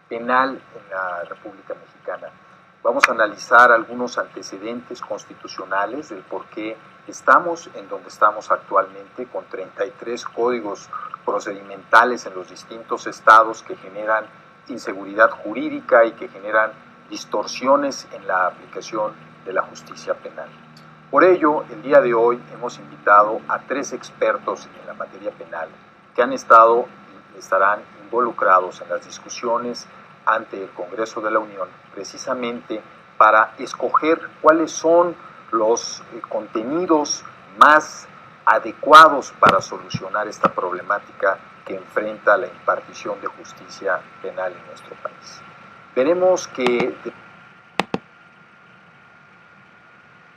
penal en la República Mexicana. Vamos a analizar algunos antecedentes constitucionales del por qué estamos en donde estamos actualmente, con 33 códigos procedimentales en los distintos estados que generan inseguridad jurídica y que generan distorsiones en la aplicación de la justicia penal. Por ello, el día de hoy hemos invitado a 3 expertos en la materia penal que han estado y estarán involucrados en las discusiones ante el Congreso de la Unión, precisamente para escoger cuáles son los contenidos más adecuados para solucionar esta problemática que enfrenta la impartición de justicia penal en nuestro país. Veremos que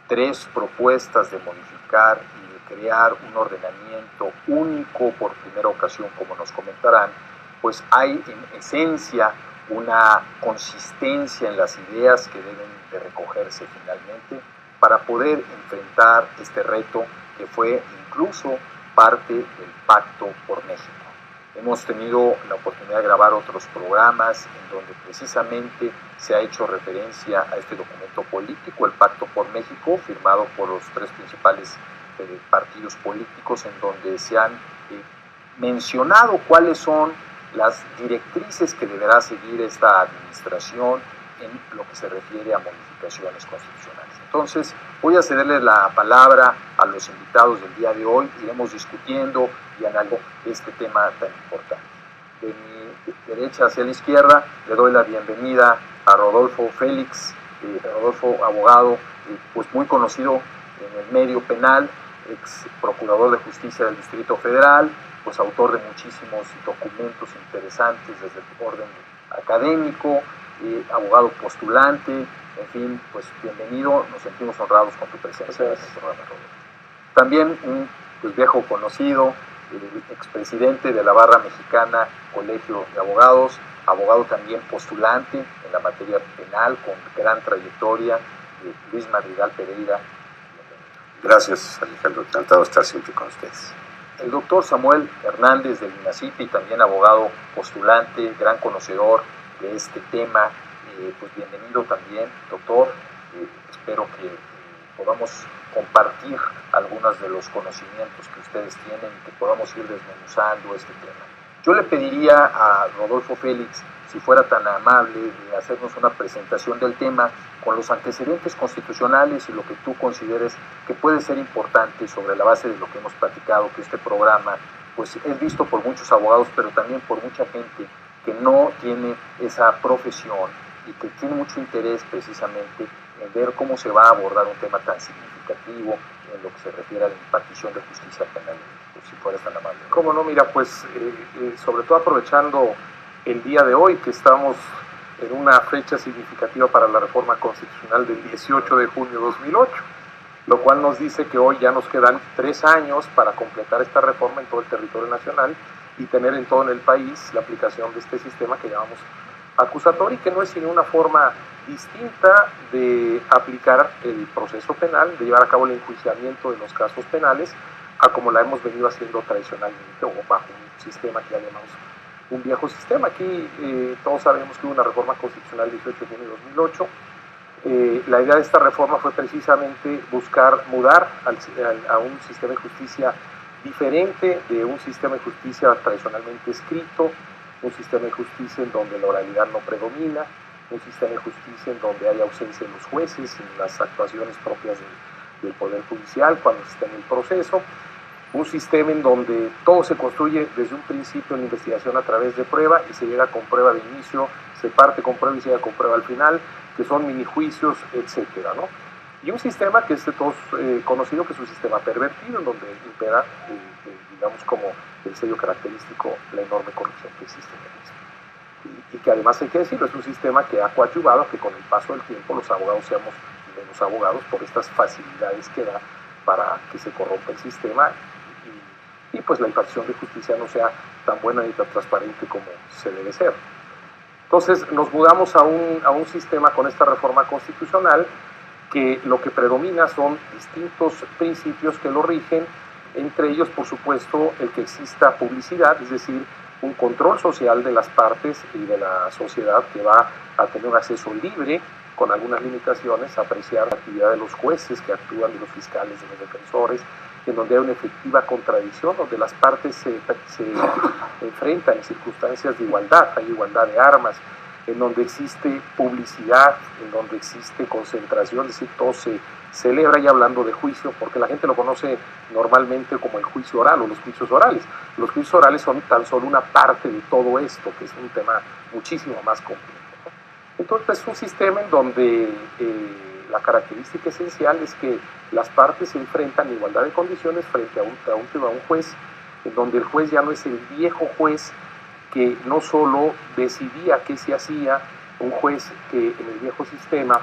3 propuestas de modificar y de crear un ordenamiento único por primera ocasión, como nos comentarán, pues hay en esencia una consistencia en las ideas que deben de recogerse finalmente para poder enfrentar este reto que fue incluso parte del Pacto por México. Hemos tenido la oportunidad de grabar otros programas en donde precisamente se ha hecho referencia a este documento político, el Pacto por México, firmado por los 3 principales partidos políticos, en donde se han mencionado cuáles son las directrices que deberá seguir esta administración en lo que se refiere a modificaciones constitucionales. Entonces, voy a cederle la palabra a los invitados del día de hoy. Iremos discutiendo y analizando este tema tan importante. De mi derecha hacia la izquierda, le doy la bienvenida a Rodolfo Félix, Rodolfo, abogado, pues muy conocido en el medio penal, ex procurador de justicia del Distrito Federal, pues autor de muchísimos documentos interesantes desde el orden académico, abogado postulante, en fin, pues bienvenido, nos sentimos honrados con tu presencia en este programa, Rodolfo. También un viejo conocido, el expresidente de la Barra Mexicana, Colegio de Abogados, abogado también postulante en la materia penal, con gran trayectoria, Luis Madrigal Pereira. Gracias, Alejandro, encantado de estar siempre con ustedes. El doctor Samuel Hernández del INACIPI, también abogado postulante, gran conocedor de este tema, pues bienvenido también, doctor. Espero que podamos compartir algunos de los conocimientos que ustedes tienen y que podamos ir desmenuzando este tema. Yo le pediría a Rodolfo Félix, si fuera tan amable, de hacernos una presentación del tema con los antecedentes constitucionales y lo que tú consideres que puede ser importante sobre la base de lo que hemos platicado, que este programa pues es visto por muchos abogados, pero también por mucha gente que no tiene esa profesión y que tiene mucho interés precisamente en ver cómo se va a abordar un tema tan significativo en lo que se refiere a la impartición de justicia penal en México, si fueras tan amable. Cómo no, mira, pues sobre todo aprovechando el día de hoy, que estamos en una fecha significativa para la reforma constitucional del 18 de junio de 2008, lo cual nos dice que hoy ya nos quedan 3 años para completar esta reforma en todo el territorio nacional y tener en todo el país la aplicación de este sistema que llamamos acusatorio, y que no es sino una forma distinta de aplicar el proceso penal, de llevar a cabo el enjuiciamiento de los casos penales, a como la hemos venido haciendo tradicionalmente o bajo un sistema que ya llamamos un viejo sistema. Aquí todos sabemos que hubo una reforma constitucional el 18 de junio de 2008. La idea de esta reforma fue precisamente buscar mudar a un sistema de justicia diferente de un sistema de justicia tradicionalmente escrito, un sistema de justicia en donde la oralidad no predomina, un sistema de justicia en donde hay ausencia de los jueces en las actuaciones propias del Poder Judicial cuando se está en el proceso, un sistema en donde todo se construye desde un principio en la investigación a través de prueba y se llega con prueba de inicio, se parte con prueba y se llega con prueba al final, que son minijuicios, etcétera, ¿no? Y un sistema que es de todos conocido, que es un sistema pervertido, en donde impera, digamos, como el sello característico, la enorme corrupción que existe en el mismo. Y que además, hay que decirlo, es un sistema que ha coadyuvado a que con el paso del tiempo los abogados seamos menos abogados por estas facilidades que da para que se corrompa el sistema y pues la impartición de justicia no sea tan buena ni tan transparente como se debe ser. Entonces nos mudamos a un sistema con esta reforma constitucional que lo que predomina son distintos principios que lo rigen, entre ellos, por supuesto, el que exista publicidad, es decir, un control social de las partes y de la sociedad que va a tener un acceso libre, con algunas limitaciones, a apreciar la actividad de los jueces que actúan, de los fiscales, de los defensores, en donde hay una efectiva contradicción, donde las partes se enfrentan en circunstancias de igualdad, hay igualdad de armas, en donde existe publicidad, en donde existe concentración, es decir, todo se celebra, y hablando de juicio, porque la gente lo conoce normalmente como el juicio oral o los juicios orales. Los juicios orales son tan solo una parte de todo esto, que es un tema muchísimo más complejo. Entonces es un sistema en donde la característica esencial es que las partes se enfrentan en igualdad de condiciones frente a un juez, en donde el juez ya no es el viejo juez que no solo decidía qué se hacía, un juez que en el viejo sistema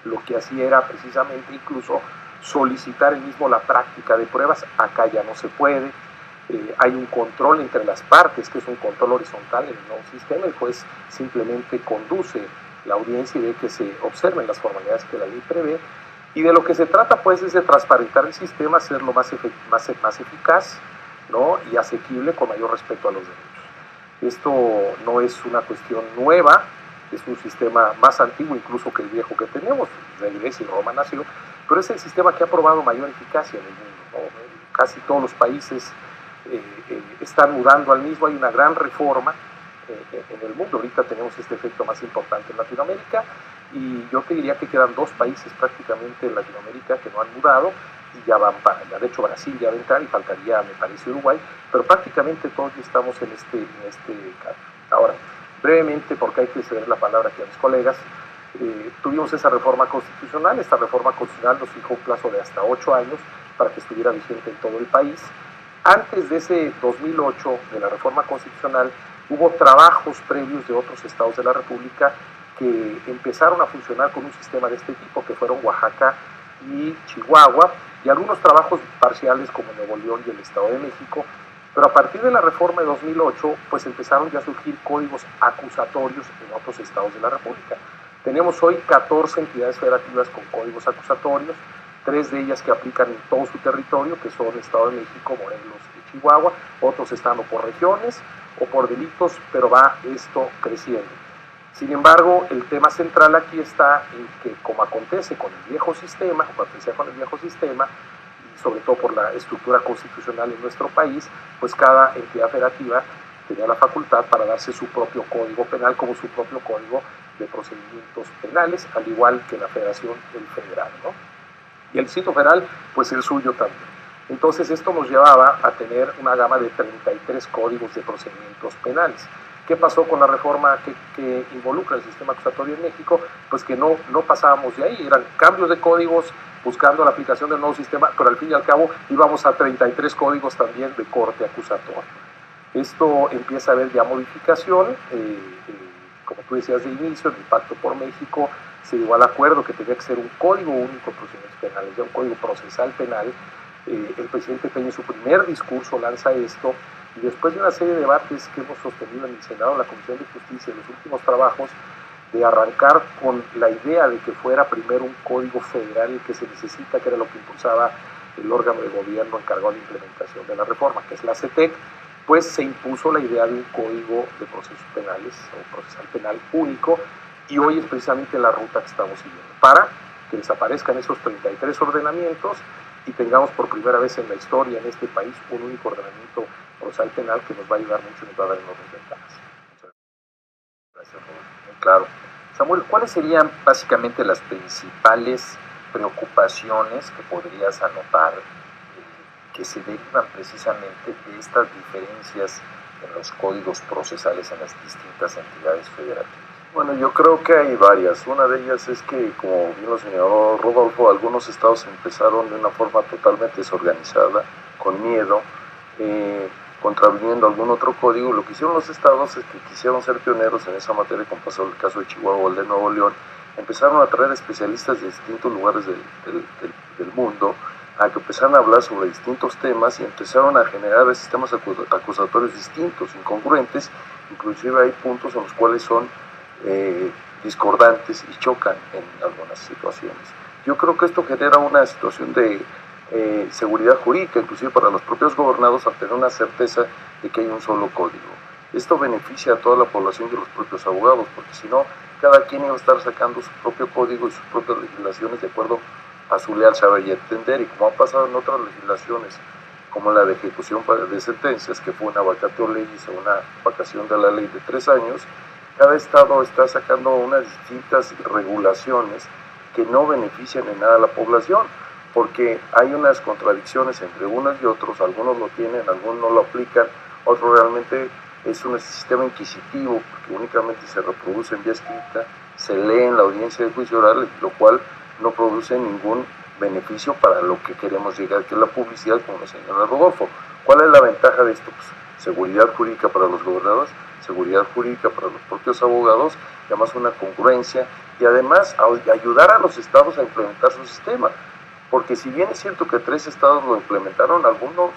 lo que hacía era precisamente incluso solicitar el mismo la práctica de pruebas. Acá ya no se puede. Hay un control entre las partes, que es un control horizontal en el nuevo sistema. El juez simplemente conduce la audiencia y ve que se observen las formalidades que la ley prevé, y de lo que se trata pues es de transparentar el sistema, hacerlo más eficaz, ¿no?, y asequible, con mayor respeto a los derechos. Esto no es una cuestión nueva, es un sistema más antiguo incluso que el viejo que tenemos, de Grecia y Roma nació, pero es el sistema que ha probado mayor eficacia en el mundo, ¿no? Casi todos los países están mudando al mismo, hay una gran reforma en el mundo. Ahorita tenemos este efecto más importante en Latinoamérica, y yo te diría que quedan 2 países prácticamente en Latinoamérica que no han mudado, y ya van para allá. De hecho, Brasil ya va a entrar, y faltaría, me parece, Uruguay, pero prácticamente todos ya estamos en este caso. Ahora, brevemente, porque hay que ceder la palabra aquí a mis colegas, tuvimos esa reforma constitucional. Esta reforma constitucional nos fijó un plazo de hasta 8 años para que estuviera vigente en todo el país. Antes de ese 2008, de la reforma constitucional, hubo trabajos previos de otros estados de la República que empezaron a funcionar con un sistema de este tipo, que fueron Oaxaca y Chihuahua, y algunos trabajos parciales como Nuevo León y el Estado de México. Pero a partir de la reforma de 2008, pues empezaron ya a surgir códigos acusatorios en otros estados de la República. Tenemos hoy 14 entidades federativas con códigos acusatorios, 3 de ellas que aplican en todo su territorio, que son Estado de México, Morelos y Chihuahua. Otros están o por regiones o por delitos, pero va esto creciendo. Sin embargo, el tema central aquí está en que, como acontece con el viejo sistema, y sobre todo por la estructura constitucional en nuestro país, pues cada entidad federativa tenía la facultad para darse su propio código penal, como su propio código de procedimientos penales, al igual que la federación, el federal, ¿no? Y el Distrito Federal, pues el suyo también. Entonces esto nos llevaba a tener una gama de 33 códigos de procedimientos penales. ¿Qué pasó con la reforma que involucra el sistema acusatorio en México? Pues que no pasábamos de ahí, eran cambios de códigos buscando la aplicación del nuevo sistema, pero al fin y al cabo íbamos a 33 códigos también de corte acusatorio. Esto empieza a haber ya modificación, como tú decías de inicio, en el Pacto por México se llegó al acuerdo que tenía que ser un código único de procedimientos penales, ya un código procesal penal. El presidente Peña en su primer discurso lanza esto, y después de una serie de debates que hemos sostenido en el Senado, en la Comisión de Justicia, en los últimos trabajos, de arrancar con la idea de que fuera primero un código federal que se necesita, que era lo que impulsaba el órgano de gobierno encargado de la implementación de la reforma, que es la CETEC, pues se impuso la idea de un código de procesos penales o procesal penal único, y hoy es precisamente la ruta que estamos siguiendo, para que desaparezcan esos 33 ordenamientos y tengamos por primera vez en la historia en este país un único ordenamiento procesal penal que nos va a ayudar mucho y nos va a dar enormes ventajas. Gracias, muy claro. Samuel, ¿cuáles serían básicamente las principales preocupaciones que podrías anotar que se derivan precisamente de estas diferencias en los códigos procesales en las distintas entidades federativas? Bueno, yo creo que hay varias. Una de ellas es que, como bien lo señaló Rodolfo, algunos estados empezaron de una forma totalmente desorganizada, con miedo, contraviniendo algún otro código. Lo que hicieron los estados es que quisieron ser pioneros en esa materia, como pasó el caso de Chihuahua o el de Nuevo León. Empezaron a traer especialistas de distintos lugares del mundo, a que empezaron a hablar sobre distintos temas y empezaron a generar sistemas acusatorios distintos, incongruentes. Inclusive hay puntos en los cuales son discordantes y chocan en algunas situaciones. Yo creo que esto genera una situación de seguridad jurídica, inclusive para los propios gobernados, al tener una certeza de que hay un solo código. Esto beneficia a toda la población y a los propios abogados, porque si no, cada quien iba a estar sacando su propio código y sus propias legislaciones de acuerdo a su leal saber y entender, y como ha pasado en otras legislaciones, como la de ejecución de sentencias, que fue una vacatio legis o una vacación de la ley de 3 años, cada estado está sacando unas distintas regulaciones que no benefician en nada a la población, porque hay unas contradicciones entre unos y otros, algunos lo tienen, algunos no lo aplican, otros realmente es un sistema inquisitivo, porque únicamente se reproduce en vía escrita, se lee en la audiencia de juicio oral, lo cual no produce ningún beneficio para lo que queremos llegar, que es la publicidad, como lo señala Rodolfo. ¿Cuál es la ventaja de esto? Pues, seguridad jurídica para los gobernadores, seguridad jurídica para los propios abogados, y además una congruencia, y además ayudar a los estados a implementar su sistema, porque si bien es cierto que 3 estados lo implementaron, algunos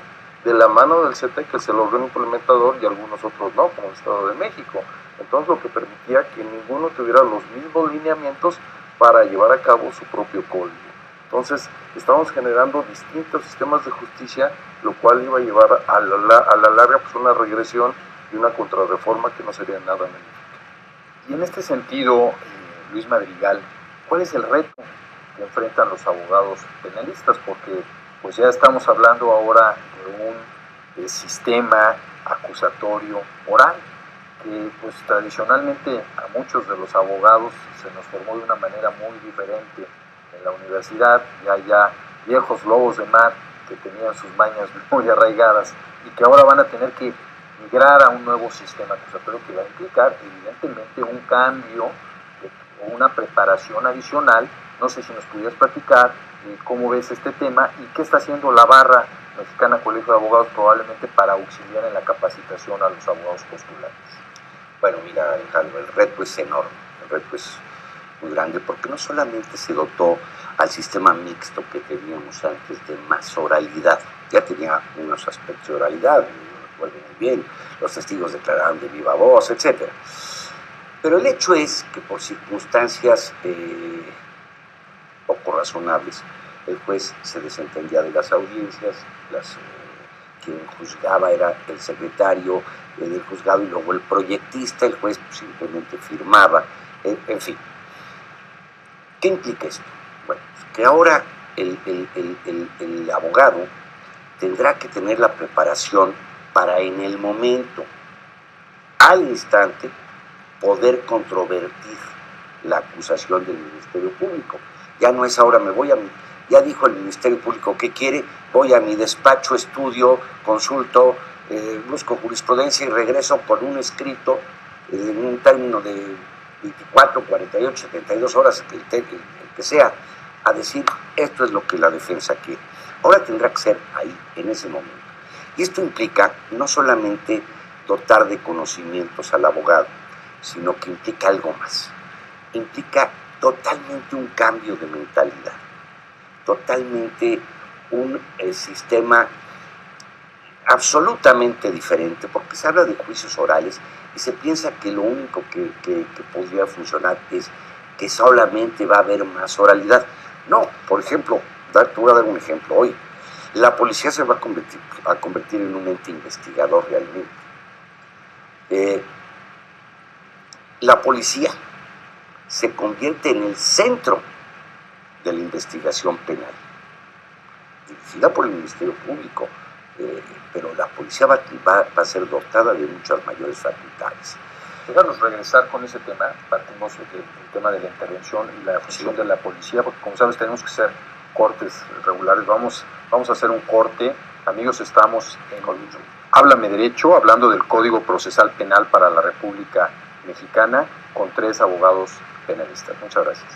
de la mano del CETE, que es el órgano implementador, y algunos otros no, como el Estado de México. Entonces lo que permitía que ninguno tuviera los mismos lineamientos para llevar a cabo su propio código. Entonces estamos generando distintos sistemas de justicia, lo cual iba a llevar a la larga pues, una regresión y una contrarreforma que no sería nada benéfica. Y en este sentido, Luis Madrigal, ¿cuál es el reto que enfrentan los abogados penalistas? Porque pues ya estamos hablando ahora de un sistema acusatorio oral, que pues tradicionalmente a muchos de los abogados se nos formó de una manera muy diferente en la universidad, ya viejos lobos de mar que tenían sus mañas muy arraigadas y que ahora van a tener que migrar a un nuevo sistema acusatorio que va a implicar evidentemente un cambio o una preparación adicional. No sé si nos pudieras platicar cómo ves este tema y qué está haciendo la Barra Mexicana Colegio de Abogados probablemente para auxiliar en la capacitación a los abogados postulantes. Bueno, mira, Alejandro, el reto es enorme, el reto es muy grande, porque no solamente se dotó al sistema mixto que teníamos antes de más oralidad, ya tenía unos aspectos de oralidad, lo recuerdo muy bien, los testigos declaraban de viva voz, etc. Pero el hecho es que por circunstancias poco razonables, el juez se desentendía de las audiencias, quien juzgaba era el secretario del juzgado y luego el proyectista, el juez simplemente firmaba, en fin. ¿Qué implica esto? Bueno, que ahora el abogado tendrá que tener la preparación para en el momento, al instante, poder controvertir la acusación del Ministerio Público. Ya no es ahora ya dijo el Ministerio Público qué quiere, voy a mi despacho, estudio, consulto, busco jurisprudencia y regreso con un escrito en un término de 24, 48, 72 horas, el que sea, a decir esto es lo que la defensa quiere. Ahora tendrá que ser ahí, en ese momento. Y esto implica no solamente dotar de conocimientos al abogado, sino que implica algo más. Implica totalmente un cambio de mentalidad, totalmente un sistema absolutamente diferente, porque se habla de juicios orales y se piensa que lo único que podría funcionar es que solamente va a haber más oralidad. No, por ejemplo, te voy a dar un ejemplo. Hoy la policía se va a convertir en un ente investigador realmente. La policía se convierte en el centro de la investigación penal, dirigida por el Ministerio Público, pero la policía va a ser dotada de muchas mayores facultades. Déjanos regresar con ese tema, partimos del tema de la intervención y la función de la policía, porque como sabes tenemos que hacer cortes regulares, vamos a hacer un corte. Amigos, estamos en Háblame Derecho, hablando del Código Procesal Penal para la República Mexicana, con 3 abogados penalistas. Muchas gracias.